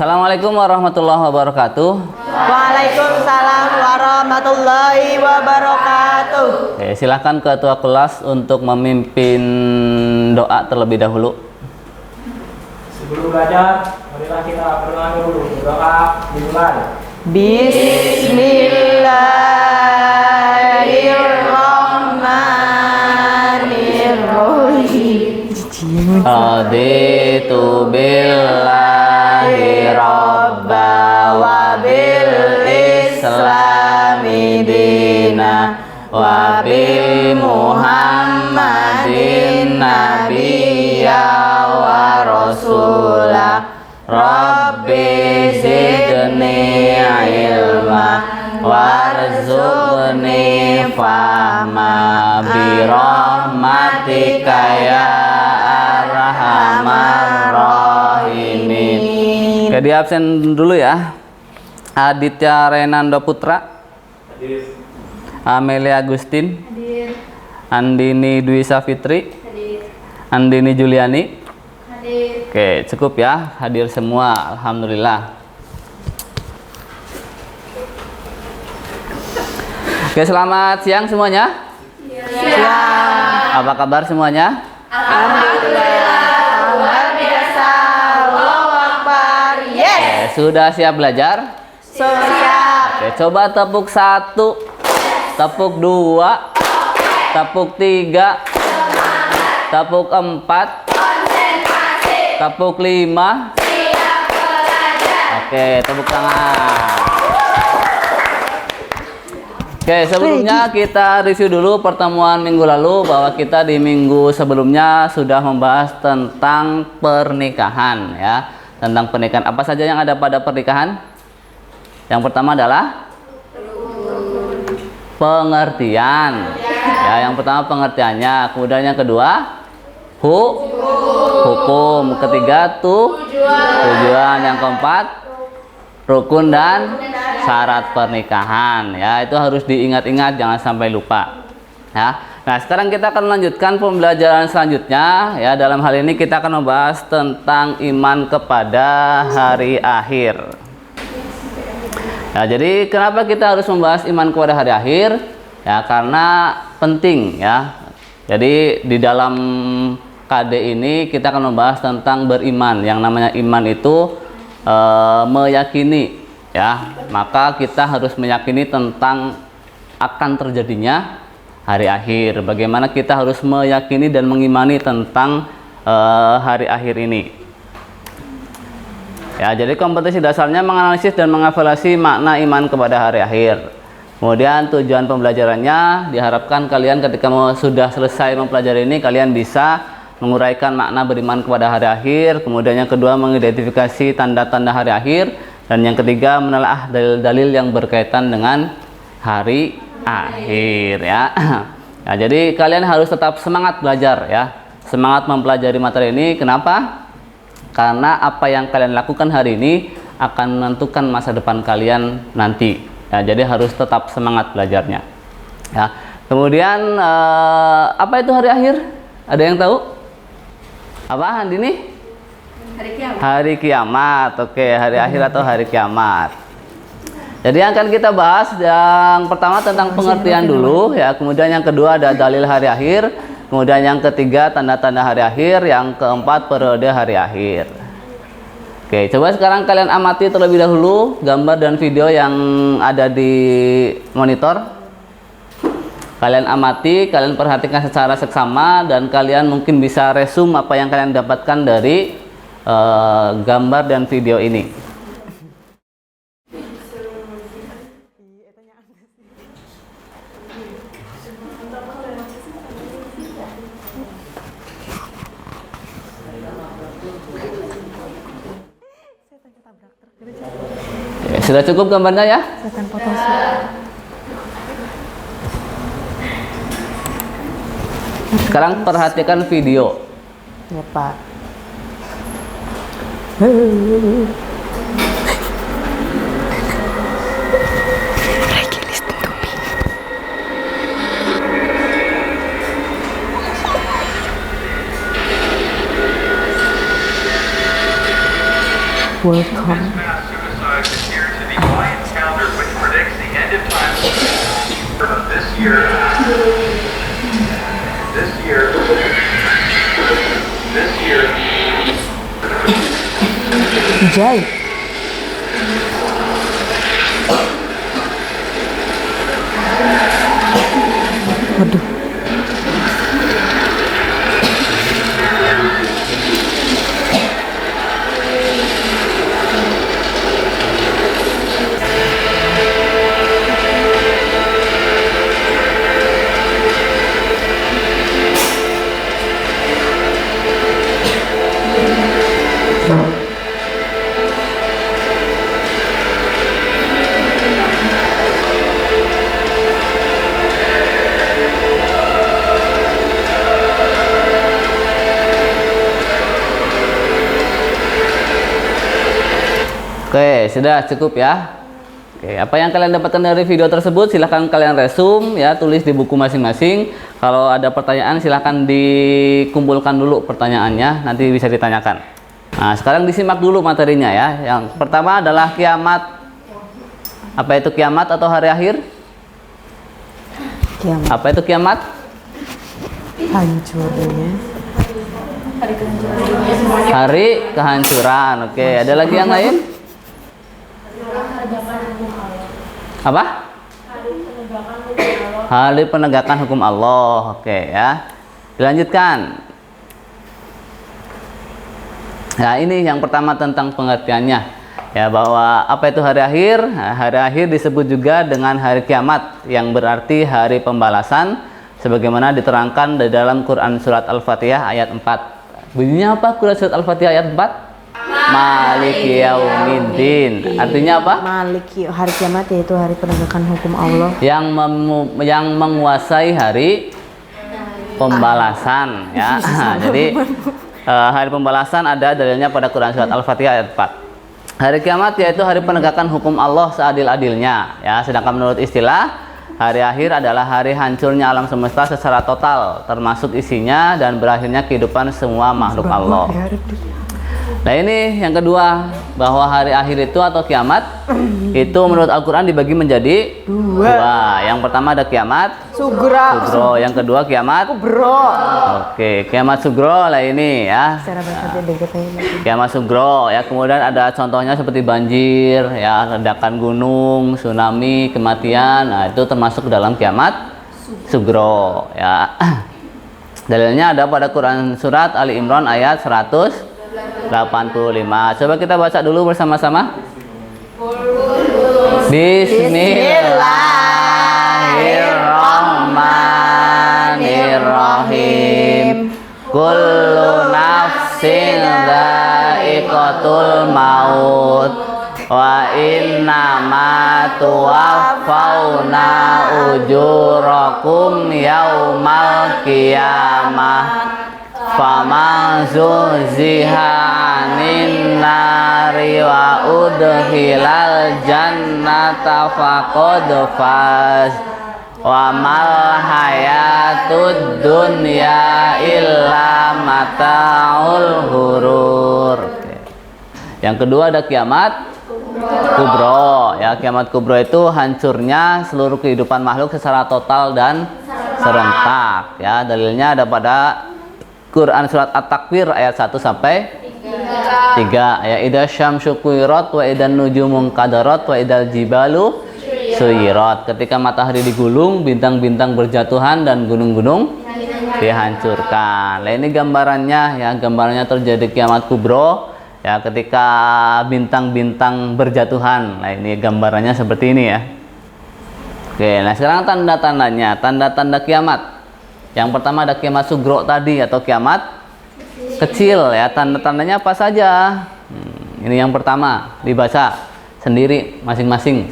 Assalamualaikum warahmatullahi wabarakatuh. Waalaikumsalam warahmatullahi wabarakatuh. Oke, silakan ketua kelas untuk memimpin doa terlebih dahulu. Sebelum belajar, marilah kita berdoa dulu. Berdoa dimulai. Bismillahirrahmanirrahim. Raditu billahi robba wa bil islami dina wa bi muhammadin nabiyya wa rasulah. Rabbi zidni ilma warzuqni fahma bi rahmatika ya arhamar rahimin. Oke, di absen dulu ya. Aditya Renando Putra. Hadir. Amelia Agustin. Hadir. Andini Dwi Safitri. Hadir. Andini Juliani. Hadir. Oke, cukup ya, hadir semua, alhamdulillah. Oke, selamat siang semuanya. Siang. Apa kabar semuanya? Alhamdulillah. Luar biasa. Allahu Akbar. Yes. Oke, sudah siap belajar? Siap. Oke, coba tepuk 1, tepuk 2, tepuk 3, tepuk 4, tepuk 5. Oke, tepuk tangan. Oke, sebelumnya kita review dulu pertemuan minggu lalu, bahwa kita di minggu sebelumnya sudah membahas tentang pernikahan ya. Tentang pernikahan, apa saja yang ada pada pernikahan? Yang pertama adalah pengertian. Ya, yang pertama pengertiannya, kemudian yang kedua hukum, ketiga tujuan, yang keempat rukun dan syarat pernikahan ya. Itu harus diingat-ingat, jangan sampai lupa ya. Nah, sekarang kita akan melanjutkan pembelajaran selanjutnya ya. Dalam hal ini kita akan membahas tentang iman kepada hari akhir ya. Jadi kenapa kita harus membahas iman kepada hari akhir ya? Karena penting ya. Jadi di dalam KD ini kita akan membahas tentang beriman. Yang namanya iman itu meyakini ya. Maka kita harus meyakini tentang akan terjadinya hari akhir. Bagaimana kita harus meyakini dan mengimani tentang hari akhir ini ya. Jadi kompetensi dasarnya menganalisis dan mengevaluasi makna iman kepada hari akhir. Kemudian tujuan pembelajarannya, diharapkan kalian ketika sudah selesai mempelajari ini, kalian bisa menguraikan makna beriman kepada hari akhir. Kemudian yang kedua, mengidentifikasi tanda-tanda hari akhir. Dan yang ketiga, menelaah dalil-dalil yang berkaitan dengan hari akhir ya. Nah, jadi kalian harus tetap semangat belajar ya. Semangat mempelajari materi ini. Kenapa? Karena apa yang kalian lakukan hari ini akan menentukan masa depan kalian nanti ya. Jadi harus tetap semangat belajarnya ya. Kemudian apa itu hari akhir? Ada yang tahu? Apa, Andini? Hari kiamat. Hari kiamat. Oke, hari akhir atau hari kiamat. Jadi yang akan kita bahas, yang pertama tentang pengertian dulu ya. Kemudian yang kedua ada dalil hari akhir. Kemudian yang ketiga tanda-tanda hari akhir. Yang keempat periode hari akhir. Oke, coba sekarang kalian amati terlebih dahulu gambar dan video yang ada di monitor. Kalian amati, kalian perhatikan secara seksama, dan kalian mungkin bisa resume apa yang kalian dapatkan dari gambar dan video ini. Oke, sudah cukup gambarnya ya? Sekarang perhatikan video. Ya, Pak. Welcome. mass suicides adhere to the Mayan calendar, which predicts the end of time of this year. This year. Jai. Waduh. Oke, sudah cukup ya. Oke, apa yang kalian dapatkan dari video tersebut silahkan kalian resum ya, tulis di buku masing-masing. Kalau ada pertanyaan silahkan dikumpulkan dulu pertanyaannya, nanti bisa ditanyakan. Nah, sekarang disimak dulu materinya ya. Yang pertama adalah kiamat. Apa itu kiamat atau hari akhir? Kiamat. Apa itu kiamat? Hancurnya. Hari kehancuran. Oke, ada lagi yang lain? Apa? Hari penegakan hukum Allah. Oke ya. Dilanjutkan. Nah, ini yang pertama tentang pengertiannya. Ya, bahwa apa itu hari akhir? Nah, hari akhir disebut juga dengan hari kiamat, yang berarti hari pembalasan sebagaimana diterangkan di dalam Quran surat Al-Fatihah ayat 4. Bunyinya apa Quran surat Al-Fatihah ayat 4? Maliki yaumiddin. Artinya apa? Maliki, hari kiamat yaitu hari penegakan hukum Allah. Yang menguasai hari pembalasan ya. Jadi hari pembalasan ada dalilnya pada Quran surat Al-Fatihah ayat 4. Hari kiamat yaitu hari penegakan hukum Allah seadil-adilnya ya. Sedangkan menurut istilah, hari akhir adalah hari hancurnya alam semesta secara total, termasuk isinya dan berakhirnya kehidupan semua makhluk Allah. Nah, ini yang kedua, bahwa hari akhir itu atau kiamat itu menurut Al-Quran dibagi menjadi dua. Yang pertama ada kiamat sugro, yang kedua kiamat kubro. Oke, kiamat sugro lah ini ya. Kiamat sugro ya, kemudian ada contohnya seperti banjir ya, ledakan gunung, tsunami, kematian. Nah, itu termasuk dalam kiamat sugro ya. Dalilnya ada pada Quran surat Ali Imran ayat 185. Coba kita baca dulu bersama-sama. Bismillahirrahmanirrahim. Kullu nafsin dha'iqatul maut wa innama tuwaffawna ujurakum yaumal qiyamah. Faman zuhziha 'anil nari wa udkhilal jannata faqad faz wa mal hayatud dunya illa mata'ul ghurur. Yang kedua ada kiamat kubro ya. Kiamat kubro itu hancurnya seluruh kehidupan makhluk secara total dan serentak ya. Dalilnya ada pada Quran surat At-Takwir ayat 1 sampai 3 ya. Idza syamsu kuwirat wa idan nujumun qadarat wa idal jibalu suyirat. Ketika matahari digulung, bintang-bintang berjatuhan dan gunung-gunung dihancurkan. Nah, ini gambarannya ya, gambarannya terjadi kiamat kubro ya, ketika bintang-bintang berjatuhan. Nah, ini gambarannya seperti ini ya. Oke, nah sekarang tanda-tandanya, tanda-tanda kiamat. Yang pertama ada kiamat sugro tadi atau kiamat kecil ya. Tanda-tandanya apa saja? Ini yang pertama, dibaca sendiri masing-masing.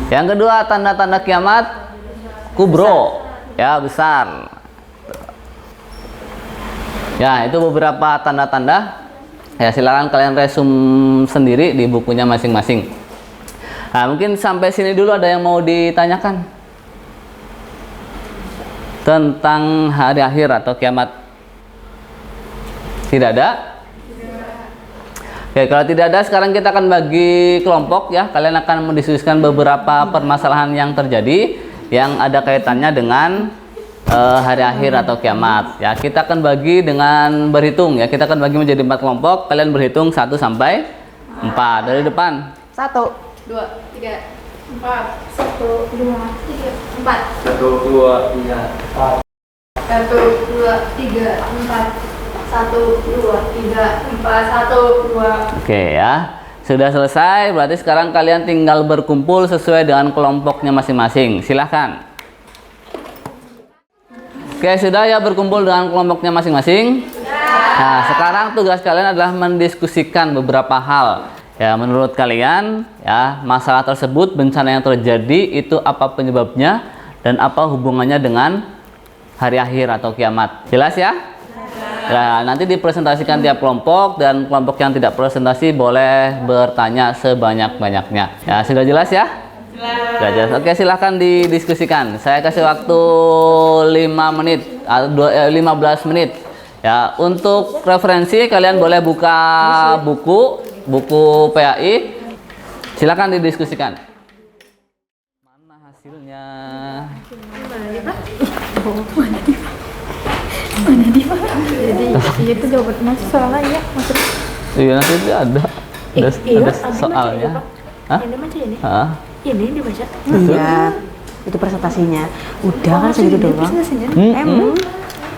Yang kedua tanda-tanda kiamat kubro ya, besar. Ya, itu beberapa tanda-tanda. Ya, silakan kalian resum sendiri di bukunya masing-masing. Nah, mungkin sampai sini dulu ada yang mau ditanyakan tentang hari akhir atau kiamat? Tidak ada? Oke, kalau tidak ada, sekarang kita akan bagi kelompok ya. Kalian akan mendiskusikan beberapa permasalahan yang terjadi yang ada kaitannya dengan hari akhir atau kiamat. Ya, kita akan bagi dengan berhitung ya. Kita akan bagi menjadi 4 kelompok. Kalian berhitung 1 sampai 4 dari depan. 1, 2, 3, 4. 1, 2, 3, 4. 1, 2, 3, 4. 1, 2, 3, 4. 1, 2, 3, 4. 1, 2. Oke ya. Sudah selesai, berarti sekarang kalian tinggal berkumpul sesuai dengan kelompoknya masing-masing. Silahkan. Oke, sudah ya berkumpul dengan kelompoknya masing-masing? Nah, sekarang tugas kalian adalah mendiskusikan beberapa hal. Ya, menurut kalian, ya, masalah tersebut, bencana yang terjadi itu apa penyebabnya dan apa hubungannya dengan hari akhir atau kiamat. Jelas ya? Nah, nanti dipresentasikan tiap kelompok dan kelompok yang tidak presentasi boleh bertanya sebanyak-banyaknya. Ya, sudah jelas ya? Sudah jelas. Oke, silahkan didiskusikan. Saya kasih waktu 5 menit, 15 menit. Ya, untuk referensi kalian boleh buka buku PAI. Silahkan didiskusikan. Mana hasilnya? Jadi itu jawaban masih soalnya maksudnya Iya, nanti ada soalnya. Hah? ini macam ini Hah? ini dibaca Iya, itu presentasinya. Udah kan segitu doang.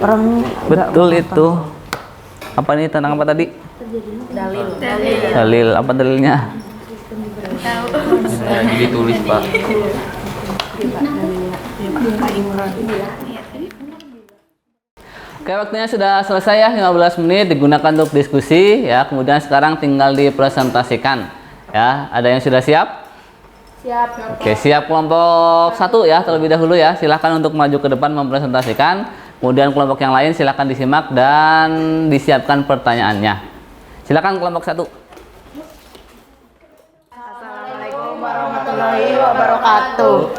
Orang Betul itu. Apa nih, tentang apa tadi? Dalil. Apa dalilnya? Ditulis, Pak. Oke, waktunya sudah selesai ya, 15 menit digunakan untuk diskusi ya. Kemudian sekarang tinggal dipresentasikan. Ya, ada yang sudah siap? Siap. Oke, siap kelompok 1 ya terlebih dahulu ya. Silahkan untuk maju ke depan mempresentasikan. Kemudian kelompok yang lain silahkan disimak dan disiapkan pertanyaannya. Silahkan kelompok 1. Assalamualaikum warahmatullahi wabarakatuh.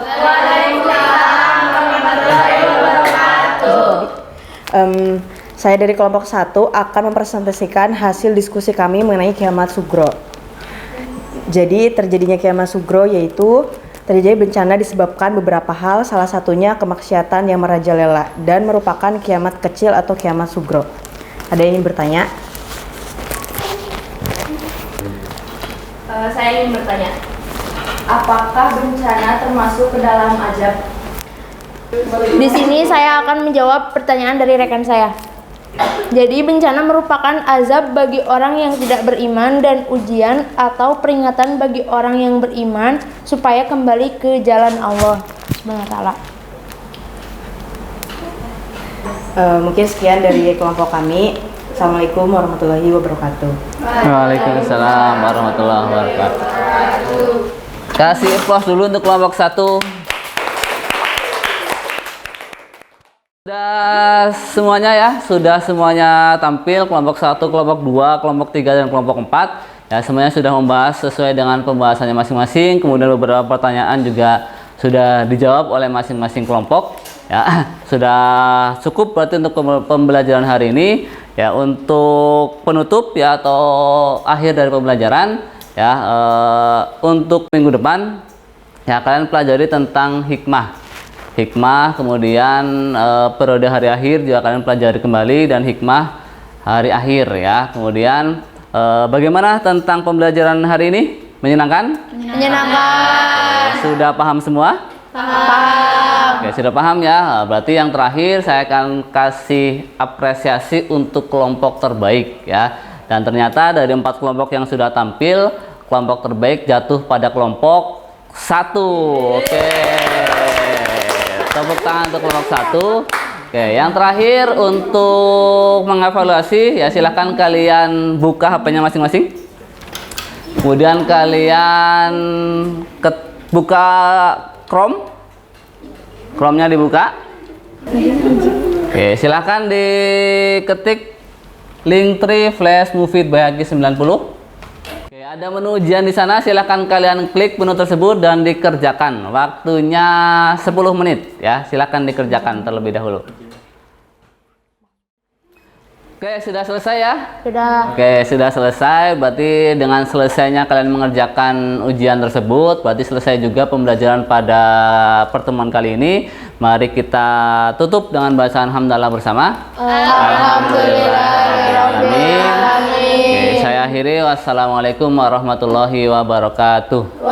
Saya dari kelompok 1 akan mempresentasikan hasil diskusi kami mengenai kiamat sugro. Jadi terjadinya kiamat sugro yaitu terjadi bencana disebabkan beberapa hal, salah satunya kemaksiatan yang merajalela dan merupakan kiamat kecil atau kiamat sugro. Ada yang ingin bertanya? Saya ingin bertanya, apakah bencana termasuk ke dalam azab? di sini saya akan menjawab pertanyaan dari rekan saya. Jadi bencana merupakan azab bagi orang yang tidak beriman dan ujian atau peringatan bagi orang yang beriman supaya kembali ke jalan Allah Subhanahu wa taala. Mungkin sekian dari kelompok kami. Assalamualaikum warahmatullahi wabarakatuh. Waalaikumsalam warahmatullahi wabarakatuh. Kasih applause dulu untuk kelompok 1. Sudah semuanya tampil, kelompok 1, kelompok 2, kelompok 3 dan kelompok 4. Ya, semuanya sudah membahas sesuai dengan pembahasannya masing-masing. Kemudian beberapa pertanyaan juga sudah dijawab oleh masing-masing kelompok. Ya, sudah cukup berarti untuk pembelajaran hari ini. Ya, untuk penutup ya atau akhir dari pembelajaran ya, untuk minggu depan ya kalian pelajari tentang hikmah, kemudian periode hari akhir juga kalian pelajari kembali dan hikmah hari akhir ya. Kemudian bagaimana tentang pembelajaran hari ini? Menyenangkan? Menyenangkan. Sudah paham semua? Paham. Oke, sudah paham ya. Berarti yang terakhir saya akan kasih apresiasi untuk kelompok terbaik ya. Dan ternyata dari 4 kelompok yang sudah tampil, kelompok terbaik jatuh pada kelompok 1. Oke. Tepuk tangan untuk kelompok 1. Oke, yang terakhir untuk mengevaluasi ya, silahkan kalian buka HP-nya masing-masing. Kemudian kalian buka Chrome-nya dibuka. Oke, silahkan diketik Linktree Flash Movie Bayaki 90. Oke, ada menu ujian di sana, silahkan kalian klik menu tersebut dan dikerjakan. Waktunya 10 menit ya, silahkan dikerjakan terlebih dahulu. Oke, sudah selesai ya? Sudah. Oke, sudah selesai. Berarti dengan selesainya kalian mengerjakan ujian tersebut, berarti selesai juga pembelajaran pada pertemuan kali ini. Mari kita tutup dengan bacaan hamdalah bersama. Alhamdulillahirobbilalamin. Oke, saya akhiri. Wassalamualaikum warahmatullahi wabarakatuh.